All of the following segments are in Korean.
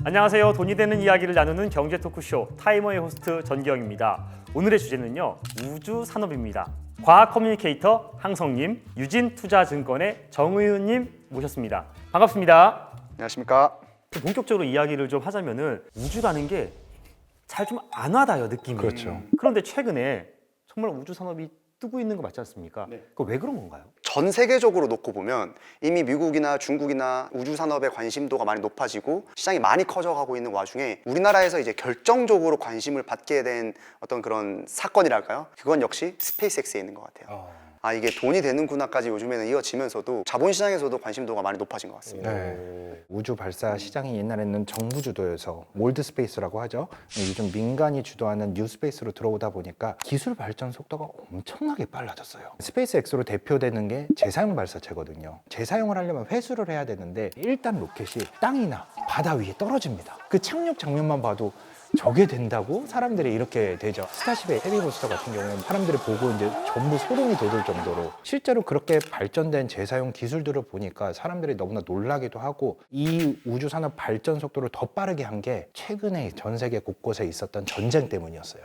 안녕하세요. 돈이 되는 이야기를 나누는 경제 토크쇼 타이머의 호스트 전기영입니다. 오늘의 주제는요, 우주 산업입니다. 과학 커뮤니케이터 항성님, 유진투자증권의 정의윤님 모셨습니다. 반갑습니다. 안녕하십니까. 본격적으로 이야기를 좀 하자면은 우주라는 게 잘 좀 안 와닿아요, 느낌이. 그렇죠. 그런데 최근에 정말 우주 산업이 뜨고 있는 거 맞지 않습니까? 네. 그거 왜 그런 건가요? 전 세계적으로 놓고 보면 이미 미국이나 중국이나 우주 산업의 관심도가 많이 높아지고 시장이 많이 커져가고 있는 와중에 우리나라에서 이제 결정적으로 관심을 받게 된 어떤 그런 사건이랄까요? 그건 역시 스페이스X에 있는 것 같아요. 아, 이게 돈이 되는구나까지 요즘에는 이어지면서도 자본시장에서도 관심도가 많이 높아진 것 같습니다. 네. 우주 발사 시장이 옛날에는 정부 주도여서 몰드 스페이스라고 하죠. 요즘 민간이 주도하는 뉴 스페이스로 들어오다 보니까 기술 발전 속도가 엄청나게 빨라졌어요. 스페이스 X로 대표되는 게 재사용 발사체거든요. 재사용을 하려면 회수를 해야 되는데 일단 로켓이 땅이나 바다 위에 떨어집니다. 그 착륙 장면만 봐도 저게 된다고 사람들이 이렇게 되죠. 스타쉽의 헤비부스터 같은 경우는 사람들이 보고 이제 전부 소름이 돋을 정도로 실제로 그렇게 발전된 재사용 기술들을 보니까 사람들이 너무나 놀라기도 하고, 이 우주 산업 발전 속도를 더 빠르게 한 게 최근에 전 세계 곳곳에 있었던 전쟁 때문이었어요.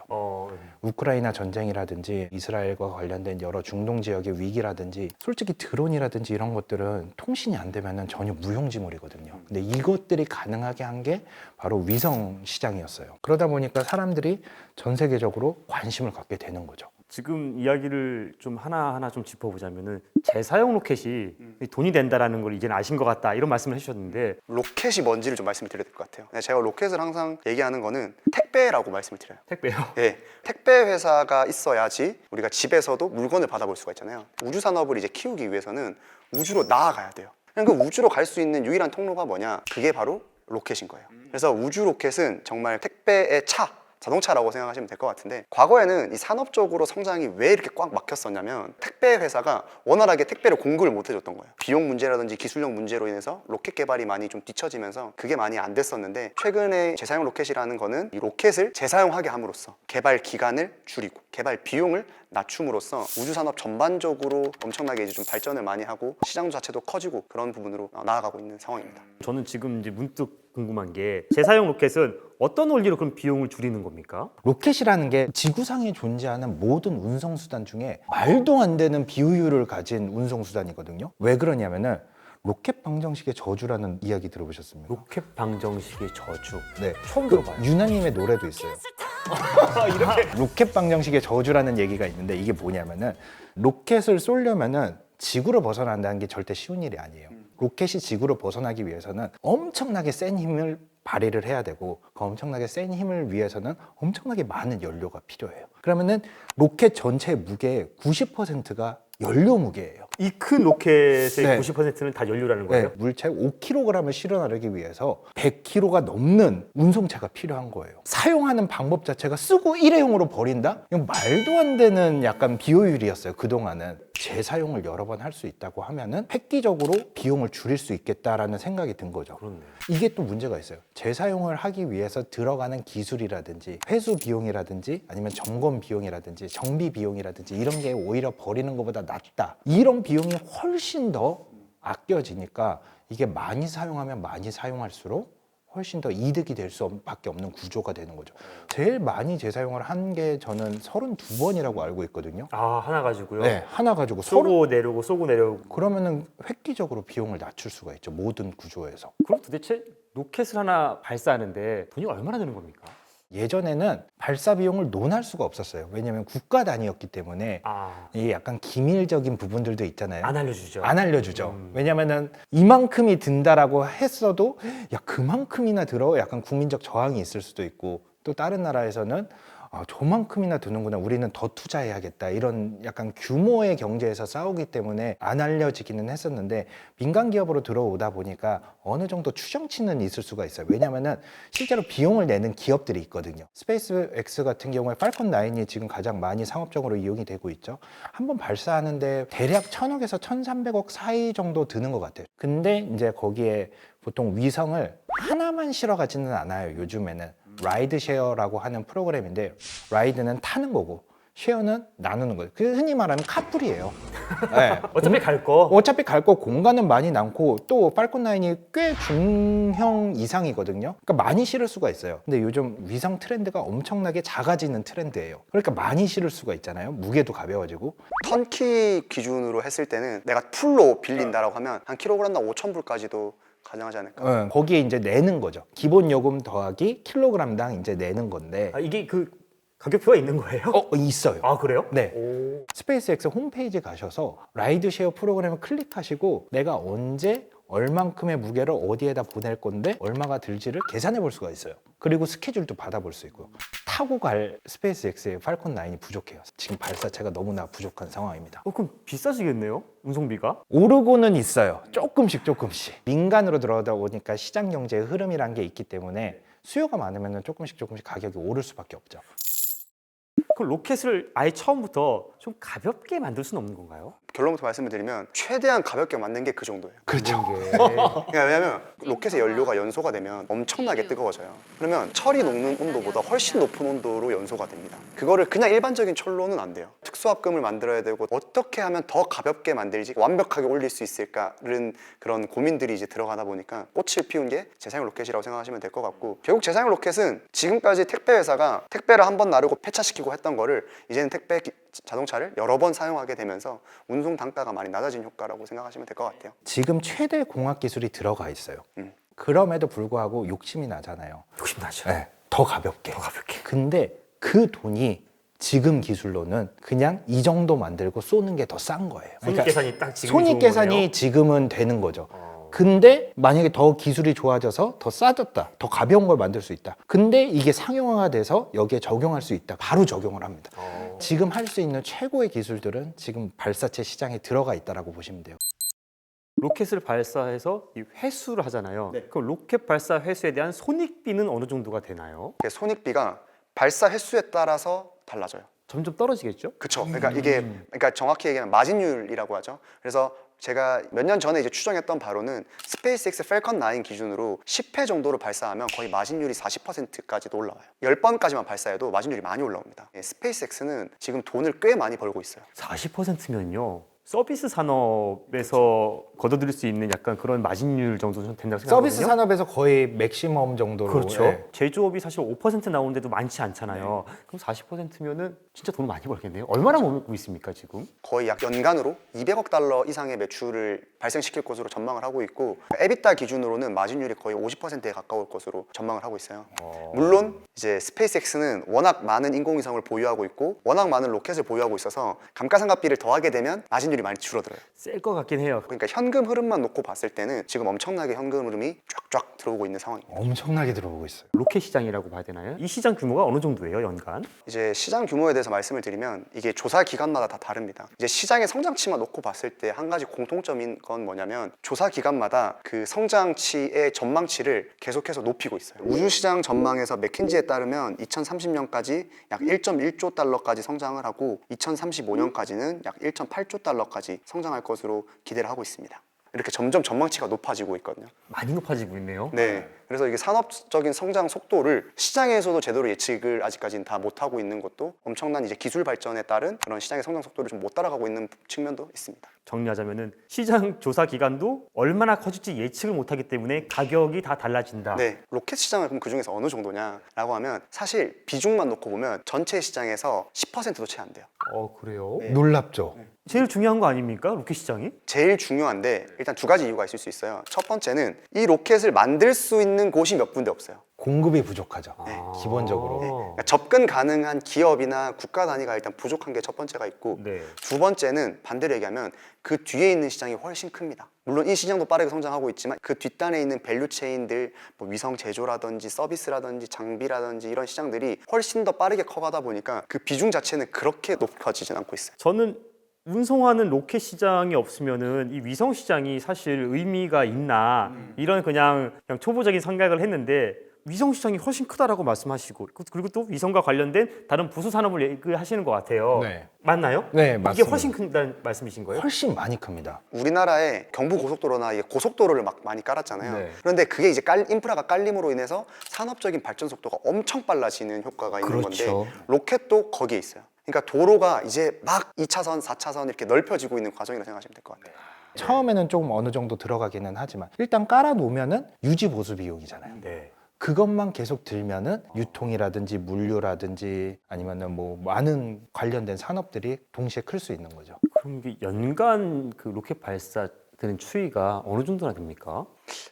우크라이나 전쟁이라든지 이스라엘과 관련된 여러 중동 지역의 위기라든지, 솔직히 드론이라든지 이런 것들은 통신이 안 되면 전혀 무용지물이거든요. 근데 이것들이 가능하게 한 게 바로 위성 시장이었어요. 그러다 보니까 사람들이 전 세계적으로 관심을 갖게 되는 거죠. 지금 이야기를 좀 하나하나 좀 짚어보자면은 재사용 로켓이 돈이 된다라는 걸 이제는 아신 것 같다, 이런 말씀을 해주셨는데, 로켓이 뭔지를 좀 말씀을 드려야 될 것 같아요. 제가 로켓을 항상 얘기하는 거는 택배라고 말씀을 드려요. 택배요? 예, 택배 회사가 있어야지 우리가 집에서도 물건을 받아볼 수가 있잖아요. 우주 산업을 이제 키우기 위해서는 우주로 나아가야 돼요. 그냥 그 우주로 갈 수 있는 유일한 통로가 뭐냐? 그게 바로 로켓인 거예요. 그래서 우주 로켓은 정말 택배의 자동차라고 생각하시면 될 것 같은데, 과거에는 이 산업적으로 성장이 왜 이렇게 꽉 막혔었냐면 택배 회사가 원활하게 택배를 공급을 못 해줬던 거예요. 비용 문제라든지 기술력 문제로 인해서 로켓 개발이 많이 좀 뒤처지면서 그게 많이 안 됐었는데, 최근에 재사용 로켓이라는 거는 이 로켓을 재사용하게 함으로써 개발 기간을 줄이고 개발 비용을 낮춤으로써 우주 산업 전반적으로 엄청나게 이제 좀 발전을 많이 하고 시장 자체도 커지고 그런 부분으로 나아가고 있는 상황입니다. 저는 지금 이제 문득 궁금한 게, 재사용 로켓은 어떤 원리로 그럼 비용을 줄이는 겁니까? 로켓이라는 게 지구상에 존재하는 모든 운송수단 중에 말도 안 되는 비효율을 가진 운송수단이거든요. 왜 그러냐면은 로켓 방정식의 저주라는 이야기 들어보셨습니까? 로켓 방정식의 저주. 네, 처음 들어봐요. 유나님의 노래도 있어요. 로켓 방정식의 저주라는 얘기가 있는데, 이게 뭐냐면은 로켓을 쏘려면은 지구를 벗어난다는 게 절대 쉬운 일이 아니에요. 로켓이 지구를 벗어나기 위해서는 엄청나게 센 힘을 발휘를 해야 되고, 그 엄청나게 센 힘을 위해서는 엄청나게 많은 연료가 필요해요. 그러면은 로켓 전체 무게의 90%가 연료 무게예요. 이 큰 로켓의 네. 90%는 다 연료라는 거예요? 네, 물체 5kg을 실어 나르기 위해서 100kg가 넘는 운송체가 필요한 거예요. 사용하는 방법 자체가 쓰고 일회용으로 버린다? 이건 말도 안 되는 약간 비효율이었어요, 그동안은. 재사용을 여러 번 할 수 있다고 하면은 획기적으로 비용을 줄일 수 있겠다라는 생각이 든 거죠. 그렇네. 이게 또 문제가 있어요. 재사용을 하기 위해서 들어가는 기술이라든지 회수 비용이라든지 아니면 점검 비용이라든지 정비 비용이라든지 이런 게 오히려 버리는 것보다 낫다. 이런 비용이 훨씬 더 아껴지니까 이게 많이 사용하면 많이 사용할수록 훨씬 더 이득이 될 수밖에 없는 구조가 되는 거죠. 제일 많이 재사용을 한 게 저는 32번이라고 알고 있거든요. 아, 하나 가지고요? 네, 하나 가지고 쏘고 내려오고 쏘고 내려오고. 그러면은 획기적으로 비용을 낮출 수가 있죠, 모든 구조에서. 그럼 도대체 로켓을 하나 발사하는데 돈이 얼마나 드는 겁니까? 예전에는 발사 비용을 논할 수가 없었어요. 왜냐하면 국가 단위였기 때문에 이게 약간 기밀적인 부분들도 있잖아요. 안 알려주죠. 안 알려주죠. 왜냐면은 이만큼이 든다라고 했어도 야, 그만큼이나 들어? 약간 국민적 저항이 있을 수도 있고, 또 다른 나라에서는 아, 저만큼이나 드는구나, 우리는 더 투자해야겠다, 이런 약간 규모의 경제에서 싸우기 때문에 안 알려지기는 했었는데, 민간 기업으로 들어오다 보니까 어느 정도 추정치는 있을 수가 있어요. 왜냐면은 실제로 비용을 내는 기업들이 있거든요. 스페이스 X 같은 경우에 팔콘 9이 지금 가장 많이 상업적으로 이용이 되고 있죠. 한번 발사하는데 대략 1,000억에서 1,300억 사이 정도 드는 것 같아요. 근데 이제 거기에 보통 위성을 하나만 실어가지는 않아요, 요즘에는. 라이드 쉐어라고 하는 프로그램인데, 라이드는 타는 거고 쉐어는 나누는 거예요. 그 흔히 말하는 카풀이에요. 네. 어차피 갈 거. 어차피 갈 거 공간은 많이 남고 또 팔콘 9이 꽤 중형 이상이거든요. 그러니까 많이 실을 수가 있어요. 근데 요즘 위성 트렌드가 엄청나게 작아지는 트렌드예요. 그러니까 많이 실을 수가 있잖아요. 무게도 가벼워지고. 턴키 기준으로 했을 때는 내가 풀로 빌린다라고 하면 한 킬로그램당 5,000불까지도 가능하지 않을까. 거기에 이제 내는 거죠. 기본 요금 더하기 킬로그램당 이제 내는 건데. 아, 이게 그 가격표가 있는 거예요? 있어요. 아, 그래요? 네. 오. 스페이스X 홈페이지 가셔서 라이드 쉐어 프로그램을 클릭하시고 내가 언제 얼만큼의 무게를 어디에다 보낼 건데 얼마가 들지를 계산해 볼 수가 있어요. 그리고 스케줄도 받아볼 수 있고요. 타고 갈 스페이스X의 팔콘 9이 부족해요. 지금 발사체가 너무나 부족한 상황입니다. 그럼 비싸지겠네요? 운송비가? 오르고는 있어요. 조금씩. 민간으로 들어가다 보니까 시장 경제의 흐름이란 게 있기 때문에 수요가 많으면 조금씩 가격이 오를 수밖에 없죠. 그 로켓을 아예 처음부터 좀 가볍게 만들 수는 없는 건가요? 결론부터 말씀을 드리면 최대한 가볍게 만든 게 그 정도예요. 그렇죠. 그러니까 왜냐면 로켓의 연료가 연소가 되면 엄청나게 뜨거워져요. 그러면 철이 녹는 온도보다 훨씬 높은 온도로 연소가 됩니다. 그거를 그냥 일반적인 철로는 안 돼요. 특수합금을 만들어야 되고 어떻게 하면 더 가볍게 만들지 완벽하게 올릴 수 있을까라는 그런 고민들이 이제 들어가다 보니까 꽃을 피운 게 재사용 로켓이라고 생각하시면 될 것 같고, 결국 재사용 로켓은 지금까지 택배 회사가 택배를 한 번 나르고 폐차시키고 했던 거를 이제는 자동차를 여러 번 사용하게 되면서 운송 단가가 많이 낮아진 효과라고 생각하시면 될 것 같아요. 지금 최대 공학 기술이 들어가 있어요. 그럼에도 불구하고 욕심이 나잖아요. 욕심나죠. 네, 더 가볍게. 근데 그 돈이 지금 기술로는 그냥 이 정도 만들고 쏘는 게 더 싼 거예요. 손익계산이 딱 지금 손익계산이 지금은 되는 거죠. 근데 만약에 더 기술이 좋아져서 더 싸졌다, 더 가벼운 걸 만들 수 있다. 근데 이게 상용화가 돼서 여기에 적용할 수 있다. 바로 적용을 합니다. 지금 할 수 있는 최고의 기술들은 지금 발사체 시장에 들어가 있다라고 보시면 돼요. 로켓을 발사해서 이 회수를 하잖아요. 그럼 로켓 발사 회수에 대한 손익비는 어느 정도가 되나요? 손익비가 발사 횟수에 따라서 달라져요. 점점 떨어지겠죠? 그렇죠. 그러니까 정확히 얘기하면 마진율이라고 하죠. 그래서 제가 몇 년 전에 이제 추정했던 바로는 스페이스X 펠컨 9 기준으로 10회 정도로 발사하면 거의 마진율이 40%까지도 올라와요. 10번까지만 발사해도 마진율이 많이 올라옵니다. 스페이스X는 지금 돈을 꽤 많이 벌고 있어요. 40%면요. 서비스 산업에서 걷어들일 수 있는 약간 그런 마진율 정도 된다고 생각하거든요. 서비스 산업에서 거의 맥시멈 정도로. 그렇죠. 예. 제조업이 사실 5% 나오는데도 많지 않잖아요. 그럼 40%면은 진짜 돈 많이 벌겠네요. 얼마나 벌고 있습니까 지금? 거의 약 연간으로 200억 달러 이상의 매출을 발생시킬 것으로 전망을 하고 있고, 에비타 기준으로는 마진율이 거의 50%에 가까울 것으로 전망을 하고 있어요. 물론 이제 스페이스X는 워낙 많은 인공위성을 보유하고 있고 워낙 많은 로켓을 보유하고 있어서 감가상각비를 더하게 되면 마진율이 많이 줄어들어요. 셀 것 같긴 해요. 그러니까 현금 흐름만 놓고 봤을 때는 지금 엄청나게 현금 흐름이 쫙쫙 들어오고 있는 상황입니다. 엄청나게 들어오고 있어요. 로켓 시장이라고 봐야 되나요? 이 시장 규모가 어느 정도예요, 연간? 이제 시장 규모에 대해서 말씀을 드리면 이게 조사 기간마다 다 다릅니다. 이제 시장의 성장치만 놓고 봤을 때 한 가지 공통점인 건 뭐냐면 조사 기간마다 그 성장치의 전망치를 계속해서 높이고 있어요. 우주시장 전망에서 맥킨지에 따르면 2030년까지 약 1.1조 달러까지 성장을 하고 2035년까지는 약 1.8조 달러까지 성장할 것으로 기대를 하고 있습니다. 이렇게 점점 전망치가 높아지고 있거든요. 많이 높아지고 있네요. 네. 그래서 이게 산업적인 성장 속도를 시장에서도 제대로 예측을 아직까지는 다 못하고 있는 것도 엄청난 이제 기술 발전에 따른 그런 시장의 성장 속도를 좀 못 따라가고 있는 측면도 있습니다. 정리하자면은 시장 조사 기간도 얼마나 커질지 예측을 못하기 때문에 가격이 다 달라진다. 네. 로켓 시장을 그럼 그중에서 어느 정도냐라고 하면 사실 비중만 놓고 보면 전체 시장에서 10%도 채 안 돼요. 그래요? 네. 놀랍죠. 제일 중요한 거 아닙니까? 로켓 시장이? 제일 중요한데 일단 두 가지 이유가 있을 수 있어요. 첫 번째는 이 로켓을 만들 수 있는 곳이 몇 군데 없어요. 공급이 부족하죠. 네. 기본적으로. 그러니까 접근 가능한 기업이나 국가 단위가 일단 부족한 게 첫 번째가 있고, 네. 두 번째는 반대로 얘기하면 그 뒤에 있는 시장이 훨씬 큽니다. 물론 이 시장도 빠르게 성장하고 있지만 그 뒷단에 있는 밸류 체인들, 뭐 위성 제조라든지 서비스라든지 장비라든지 이런 시장들이 훨씬 더 빠르게 커가다 보니까 그 비중 자체는 그렇게 높아지진 않고 있어요. 저는 운송하는 로켓 시장이 없으면은 이 위성 시장이 사실 의미가 있나 이런 그냥 초보적인 생각을 했는데 위성 시장이 훨씬 크다라고 말씀하시고 그리고 또 위성과 관련된 다른 부수 산업을 얘기하시는 것 같아요. 네. 맞나요? 네, 이게 맞습니다. 훨씬 큰다는 말씀이신 거예요? 훨씬 많이 큽니다. 우리나라에 경부 고속도로나 이게 고속도로를 막 많이 깔았잖아요. 네. 그런데 그게 이제 인프라가 깔림으로 인해서 산업적인 발전 속도가 엄청 빨라지는 효과가 있는 그렇죠. 건데 로켓도 거기에 있어요. 그러니까 도로가 이제 막 2차선, 4차선 이렇게 넓혀지고 있는 과정이라고 생각하시면 될 것 같아요. 처음에는 조금 어느 정도 들어가기는 하지만 일단 깔아놓으면은 유지 보수 비용이잖아요. 네. 그것만 계속 들면은 유통이라든지 물류라든지 아니면은 뭐 많은 관련된 산업들이 동시에 클 수 있는 거죠. 그럼 이게 연간 그 로켓 발사되는 추이가 어느 정도나 됩니까?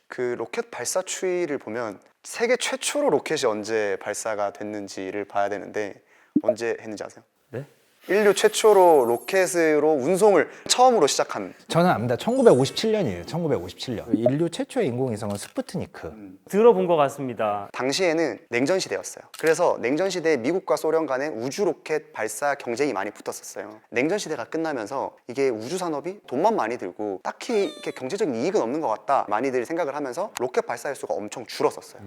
그 로켓 발사 추이를 보면 세계 최초로 로켓이 언제 발사가 됐는지를 봐야 되는데 언제 했는지 아세요? 네? 인류 최초로 로켓으로 운송을 처음으로 시작한 저는 압니다. 1957년이에요. 1957년. 인류 최초의 인공위성은 스푸트니크. 들어본 것 같습니다. 당시에는 냉전 시대였어요. 그래서 냉전 시대에 미국과 소련 간에 우주 로켓 발사 경쟁이 많이 붙었었어요. 냉전 시대가 끝나면서 이게 우주 산업이 돈만 많이 들고 딱히 이렇게 경제적인 이익은 없는 것 같다 많이들 생각을 하면서 로켓 발사 횟수가 엄청 줄었었어요.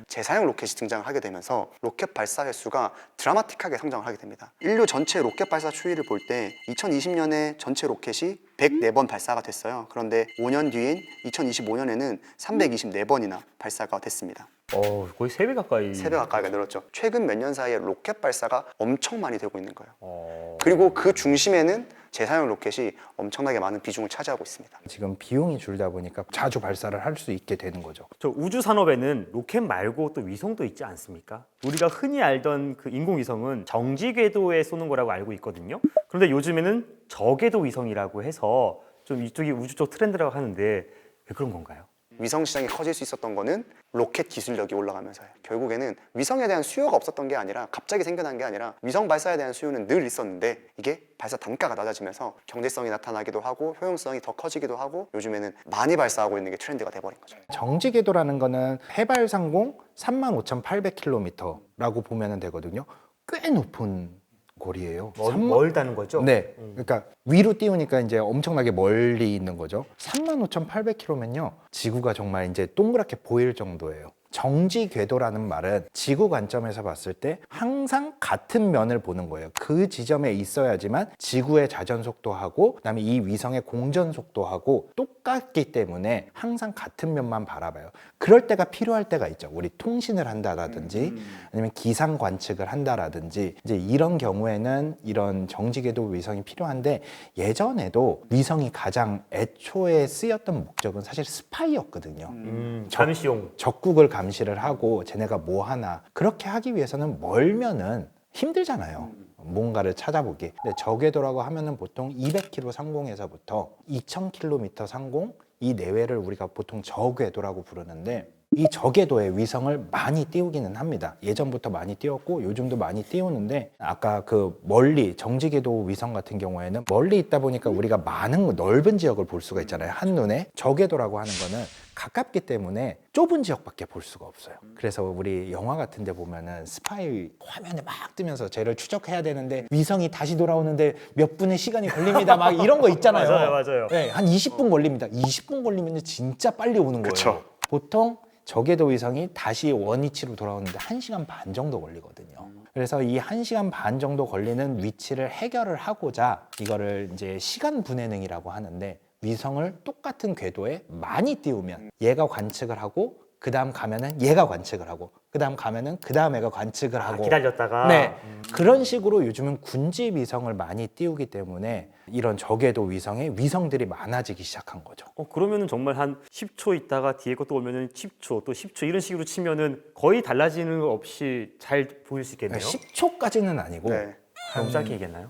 재사용 로켓이 등장을 하게 되면서 로켓 발사 횟수가 드라마틱하게 성장을 하게 됩니다. 인류 전체 로켓 발사 추이를 볼 때 2020년에 전체 로켓이 104번 발사가 됐어요. 그런데 5년 뒤인 2025년에는 324번이나 발사가 됐습니다. 거의 3배 가까이. 3배 가까이가 늘었죠. 최근 몇 년 사이에 로켓 발사가 엄청 많이 되고 있는 거예요. 어... 그리고 그 중심에는 재사용 로켓이 엄청나게 많은 비중을 차지하고 있습니다. 지금 비용이 줄다 보니까 자주 발사를 할 수 있게 되는 거죠. 저 우주 산업에는 로켓 말고 또 위성도 있지 않습니까? 우리가 흔히 알던 그 인공위성은 정지 궤도에 쏘는 거라고 알고 있거든요. 그런데 요즘에는 저궤도 위성이라고 해서 좀 이쪽이 우주 쪽 트렌드라고 하는데 왜 그런 건가요? 위성 시장이 커질 수 있었던 거는 로켓 기술력이 올라가면서요. 결국에는 위성에 대한 수요가 없었던 게 아니라 갑자기 생겨난 게 아니라 위성 발사에 대한 수요는 늘 있었는데 이게 발사 단가가 낮아지면서 경제성이 나타나기도 하고 효용성이 더 커지기도 하고 요즘에는 많이 발사하고 있는 게 트렌드가 돼버린 거죠. 정지 궤도라는 거는 해발 상공 35,800km라고 보면 되거든요. 꽤 높은 거리예요. 멀다는 거죠? 네, 그러니까 위로 띄우니까 이제 엄청나게 멀리 있는 거죠. 35,800km면요, 지구가 정말 이제 동그랗게 보일 정도예요. 정지 궤도라는 말은 지구 관점에서 봤을 때 항상 같은 면을 보는 거예요. 그 지점에 있어야지만 지구의 자전 속도하고 그다음에 이 위성의 공전 속도하고 똑같기 때문에 항상 같은 면만 바라봐요. 그럴 때가 필요할 때가 있죠. 우리 통신을 한다라든지 아니면 기상 관측을 한다라든지 이제 이런 경우에는 이런 정지 궤도 위성이 필요한데 예전에도 위성이 가장 애초에 쓰였던 목적은 사실 스파이였거든요. 감시용. 적국을 감시를 하고 쟤네가 뭐 하나 그렇게 하기 위해서는 멀면은 힘들잖아요. 뭔가를 찾아보기. 근데 저궤도라고 하면은 보통 200km 상공에서부터 2000km 상공 이 내외를 우리가 보통 저궤도라고 부르는데 이 저궤도에 위성을 많이 띄우기는 합니다. 예전부터 많이 띄웠고 요즘도 많이 띄우는데 아까 그 멀리 정지궤도 위성 같은 경우에는 멀리 있다 보니까 우리가 많은 넓은 지역을 볼 수가 있잖아요. 한눈에. 저궤도라고 하는 거는 가깝기 때문에 좁은 지역밖에 볼 수가 없어요. 그래서 우리 영화 같은 데 보면은 스파이 화면에 막 뜨면서 쟤를 추적해야 되는데 위성이 다시 돌아오는데 몇 분의 시간이 걸립니다. 막 이런 거 있잖아요. 맞아요. 네, 한 20분 걸립니다. 20분 걸리면 진짜 빨리 오는 거예요. 그쵸. 보통 저궤도 위성이 다시 원위치로 돌아오는데 1시간 반 정도 걸리거든요. 그래서 이 1시간 반 정도 걸리는 위치를 해결을 하고자 이거를 이제 시간 분해능이라고 하는데 위성을 똑같은 궤도에 많이 띄우면 얘가 관측을 하고 그 다음 가면은 얘가 관측을 하고 그 다음 가면은 그 다음 애가 관측을 하고 기다렸다가. 네, 그런 식으로 요즘은 군지 위성을 많이 띄우기 때문에 이런 저궤도 위성에 위성들이 많아지기 시작한 거죠. 그러면은 정말 한 10초 있다가 뒤에 것도 오면은 10초 또 10초 이런 식으로 치면은 거의 달라지는 거 없이 잘 보일 수 있겠네요. 10초까지는 아니고 네. 너무 짧게 얘기했나요?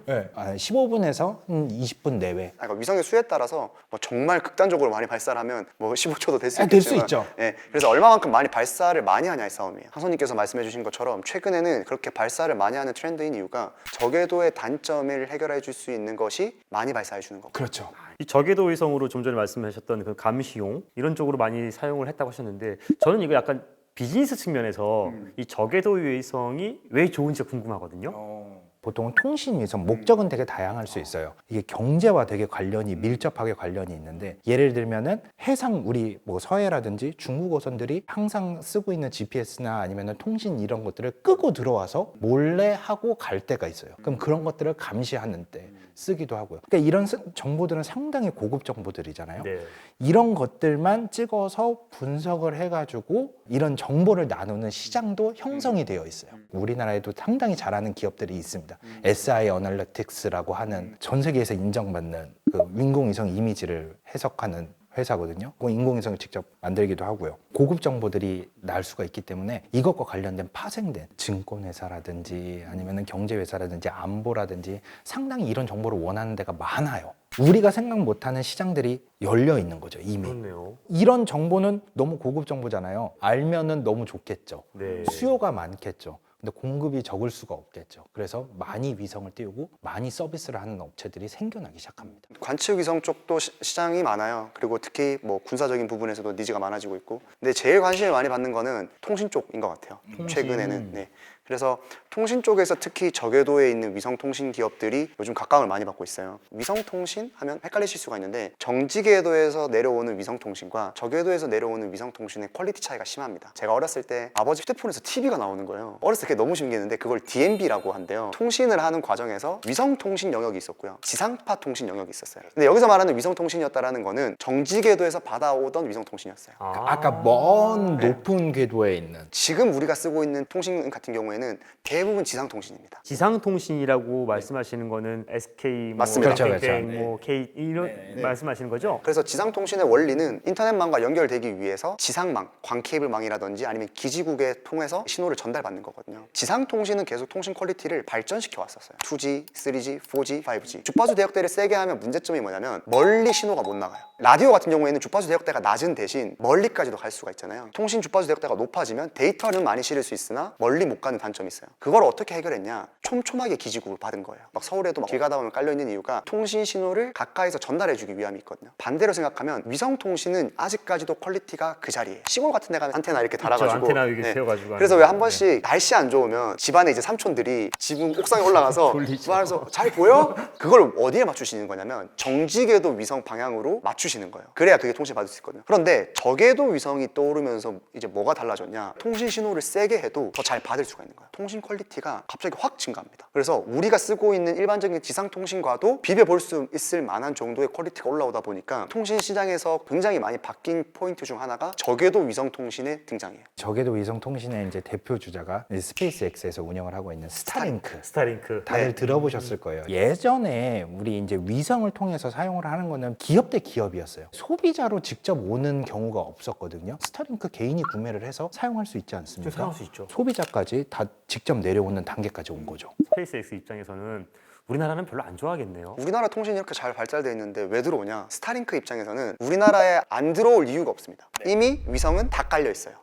15분에서 20분 내외. 그러니까 위성의 수에 따라서 뭐 정말 극단적으로 많이 발사를 하면 뭐 15초도 될 수 될 수 있겠지만 있죠. 예, 그래서 얼마만큼 많이 발사를 많이 하냐의 싸움이에요. 하선님께서 말씀해 주신 것처럼 최근에는 그렇게 발사를 많이 하는 트렌드인 이유가 저궤도의 단점을 해결해 줄 수 있는 것이 많이 발사해 주는 거고. 그렇죠. 이 저궤도 위성으로 좀 전에 말씀하셨던 그 감시용 이런 쪽으로 많이 사용을 했다고 하셨는데 저는 이거 약간 비즈니스 측면에서 이 저궤도 위성이 왜 좋은지 궁금하거든요. 보통 통신 위성 목적은 되게 다양할 수 있어요. 이게 경제와 되게 관련이 밀접하게 관련이 있는데 예를 들면은 해상 우리 뭐 서해라든지 중국 어선들이 항상 쓰고 있는 GPS나 아니면은 통신 이런 것들을 끄고 들어와서 몰래 하고 갈 때가 있어요. 그럼 그런 것들을 감시하는 때 쓰기도 하고요. 그러니까 이런 정보들은 상당히 고급 정보들이잖아요. 네. 이런 것들만 찍어서 분석을 해가지고 이런 정보를 나누는 시장도 형성이 되어 있어요. 우리나라에도 상당히 잘하는 기업들이 있습니다. SI 어널리틱스라고 하는 전 세계에서 인정받는 그 인공위성 이미지를 해석하는 회사거든요. 그 인공위성을 직접 만들기도 하고요. 고급 정보들이 날 수가 있기 때문에 이것과 관련된 파생된 증권회사라든지 아니면 경제회사라든지 안보라든지 상당히 이런 정보를 원하는 데가 많아요. 우리가 생각 못하는 시장들이 열려 있는 거죠, 이미. 그렇네요. 이런 정보는 너무 고급 정보잖아요. 알면은 너무 좋겠죠. 네. 수요가 많겠죠. 근데 공급이 적을 수가 없겠죠. 그래서 많이 위성을 띄우고 많이 서비스를 하는 업체들이 생겨나기 시작합니다. 관측 위성 쪽도 시장이 많아요. 그리고 특히 뭐 군사적인 부분에서도 니즈가 많아지고 있고. 근데 제일 관심을 많이 받는 거는 통신 쪽인 것 같아요. 최근에는. 네. 그래서 통신 쪽에서 특히 저궤도에 있는 위성 통신 기업들이 요즘 각광을 많이 받고 있어요. 위성 통신 하면 헷갈리실 수가 있는데 정지 궤도에서 내려오는 위성 통신과 저궤도에서 내려오는 위성 통신의 퀄리티 차이가 심합니다. 제가 어렸을 때 아버지 휴대폰에서 TV가 나오는 거예요. 어렸을 때 그게 너무 신기했는데 그걸 DMB라고 한대요. 통신을 하는 과정에서 위성 통신 영역이 있었고요. 지상파 통신 영역이 있었어요. 근데 여기서 말하는 위성 통신이었다라는 거는 정지 궤도에서 받아오던 위성 통신이었어요. 아까 먼 높은 궤도에 있는 지금 우리가 쓰고 있는 통신 같은 경우에는 대부분 지상 통신입니다. 지상통신이라고 말씀하시는 거는 SK, 뭐 맞습니다. 그렇죠, 땡땡, 그렇죠. 뭐 K 이런 말씀하시는 거죠? 그래서 지상 통신의 원리는 인터넷망과 연결되기 위해서 지상망, 광케이블망이라든지 아니면 기지국에 통해서 신호를 전달받는 거거든요. 지상 통신은 계속 통신 퀄리티를 발전시켜 왔었어요. 2G, 3G, 4G, 5G. 주파수 대역대를 세게 하면 문제점이 뭐냐면 멀리 신호가 못 나가요. 라디오 같은 경우에는 주파수 대역대가 낮은 대신 멀리까지도 갈 수가 있잖아요. 통신 주파수 대역대가 높아지면 데이터는 많이 실을 수 있으나 멀리 못 가는 단점이 있어요. 그걸 어떻게 해결했냐? 촘촘하게 기지국을 받은 거예요. 막 서울에도 막 길 가다 보면 깔려있는 이유가 통신 신호를 가까이서 전달해주기 위함이 있거든요. 반대로 생각하면 위성 통신은 아직까지도 퀄리티가 그 자리에 시골 같은 데 가면 안테나 이렇게 달아가지고 안테나 이렇게 세워가지고 그래서 하는 왜 한 번씩 날씨 안 좋으면 집안에 이제 삼촌들이 지붕 옥상에 올라가서 말해서 잘 보여? 그걸 어디에 맞추시는 거냐면 정지궤도 위성 방향으로 맞추시는 거예요. 그래야 그게 통신 받을 수 있거든요. 그런데 저궤도 위성이 떠오르면서 이제 뭐가 달라졌냐? 통신 신호를 세게 해도 더 잘 받을 수가 있는 거예요. 통신 퀄리티가 갑자기 확 증가합니다. 그래서 우리가 쓰고 있는 일반적인 지상 통신과도 비벼볼 수 있을 만한 정도의 퀄리티가 올라오다 보니까 통신 시장에서 굉장히 많이 바뀐 포인트 중 하나가 저궤도 위성 통신의 등장이에요. 저궤도 위성 통신의 이제 대표 주자가 스페이스X에서 운영을 하고 있는 스타링크. 스타링크. 다들 들어보셨을 거예요. 예전에 우리 이제 위성을 통해서 사용을 하는 거는 기업 대 기업이었어요. 소비자로 직접 오는 경우가 없었거든요. 스타링크 개인이 구매를 해서 사용할 수 있지 않습니까? 사용할 수 있죠. 소비자까지 다 직접 내려오는 단계까지 온 거죠. 스페이스X 입장에서는 우리나라는 별로 안 좋아하겠네요. 우리나라 통신이 이렇게 잘 발달되어 있는데 왜 들어오냐? 스타링크 입장에서는 우리나라에 안 들어올 이유가 없습니다. 이미 위성은 다 깔려 있어요.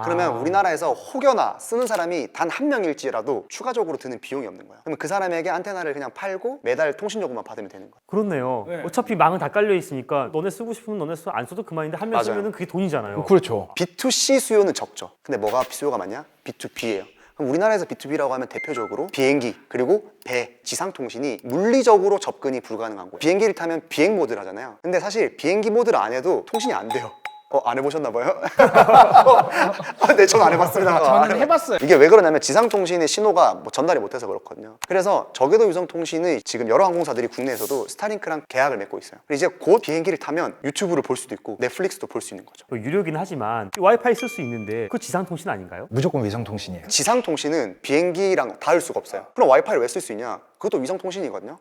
그러면 우리나라에서 혹여나 쓰는 사람이 단 한 명일지라도 추가적으로 드는 비용이 없는 거예요. 그러면 그 사람에게 안테나를 그냥 팔고 매달 통신 요금만 받으면 되는 거예요. 그렇네요. 어차피 망은 다 깔려 있으니까 너네 쓰고 싶으면 너네 써, 안 써도 그만인데 한 명 맞아요. 쓰면은 그게 돈이잖아요. 그렇죠. B2C 수요는 적죠. 근데 뭐가 수요가 많냐? B2B예요. 그럼 우리나라에서 B2B라고 하면 대표적으로 비행기 그리고 배, 지상통신이 물리적으로 접근이 불가능한 거예요. 비행기를 타면 비행 모드를 하잖아요. 근데 사실 비행기 모드를 안 해도 통신이 안 돼요. 안 해보셨나 봐요? 네, 전 안 해봤습니다. 저는 해봤어요. 이게 왜 그러냐면 지상통신의 신호가 뭐 전달이 못해서 그렇거든요. 그래서 저궤도 위성통신의 지금 여러 항공사들이 국내에서도 스타링크랑 계약을 맺고 있어요. 그리고 이제 곧 비행기를 타면 유튜브를 볼 수도 있고 넷플릭스도 볼 수 있는 거죠. 유료긴 하지만 와이파이 쓸 수 있는데 그 지상통신 아닌가요? 무조건 위성 통신이에요. 지상통신은 비행기랑 닿을 수가 없어요. 그럼 와이파이를 왜 쓸 수 있냐? 그것도 위성통신이거든요.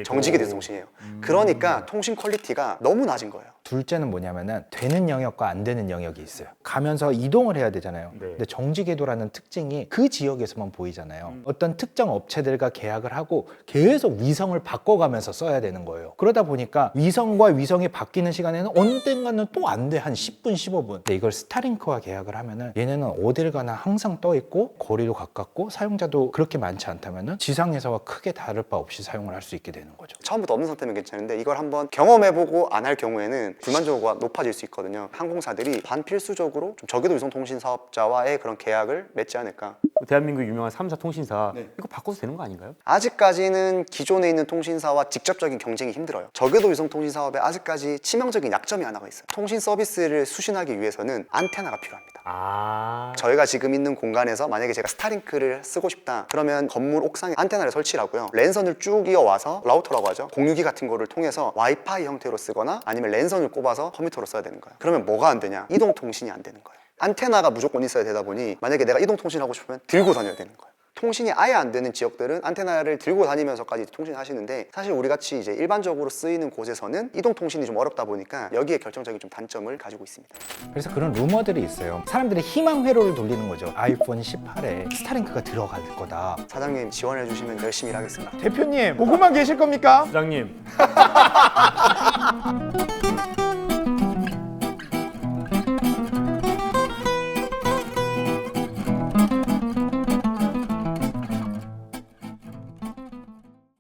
정지궤도 통신이에요. 그러니까 통신 퀄리티가 너무 낮은 거예요. 둘째는 뭐냐면은 되는 영역과 안 되는 영역이 있어요. 가면서 이동을 해야 되잖아요. 네. 근데 정지궤도라는 특징이 그 지역에서만 보이잖아요. 어떤 특정 업체들과 계약을 하고 계속 위성을 바꿔가면서 써야 되는 거예요. 그러다 보니까 위성과 위성이 바뀌는 시간에는 언젠가는 또 안 돼. 한 10분, 15분. 근데 이걸 스타링크와 계약을 하면은 얘네는 어딜 가나 항상 떠 있고 거리도 가깝고 사용자도 그렇게 많지 않다면은 지상에서와 크게 다를 바 없이 사용을 할 수 있게 되는 거죠. 처음부터 없는 상태면 괜찮은데 이걸 한번 경험해보고 안 할 경우에는 불만족도가 높아질 수 있거든요. 항공사들이 반필수적으로 좀 저궤도 위성통신 사업자와의 그런 계약을 맺지 않을까. 대한민국 유명한 3사 통신사 이거 바꿔도 되는 거 아닌가요? 아직까지는 기존에 있는 통신사와 직접적인 경쟁이 힘들어요. 저궤도 위성통신 사업에 아직까지 치명적인 약점이 하나가 있어요. 통신 서비스를 수신하기 위해서는 안테나가 필요합니다. 아. 저희가 지금 있는 공간에서 만약에 제가 스타링크를 쓰고 싶다 그러면 건물 옥상에 안테나를 설치를 하고요, 랜선을 쭉 이어와서 라우터라고 하죠, 공유기 같은 거를 통해서 와이파이 형태로 쓰거나 아니면 랜선을 꼽아서 컴퓨터로 써야 되는 거예요. 그러면 뭐가 안 되냐? 이동통신이 안 되는 거예요. 안테나가 무조건 있어야 되다 보니 만약에 내가 이동통신하고 싶으면 들고 다녀야 되는 거예요. 통신이 아예 안 되는 지역들은 안테나를 들고 다니면서까지 통신하시는데, 사실 우리 같이 이제 일반적으로 쓰이는 곳에서는 이동 통신이 좀 어렵다 보니까 여기에 결정적인 좀 단점을 가지고 있습니다. 그래서 그런 루머들이 있어요. 사람들이 희망 회로를 돌리는 거죠. 아이폰 18에 스타링크가 들어갈 거다. 사장님 지원해 주시면 열심히 일하겠습니다. 대표님 보고만 계실 겁니까? 부장님.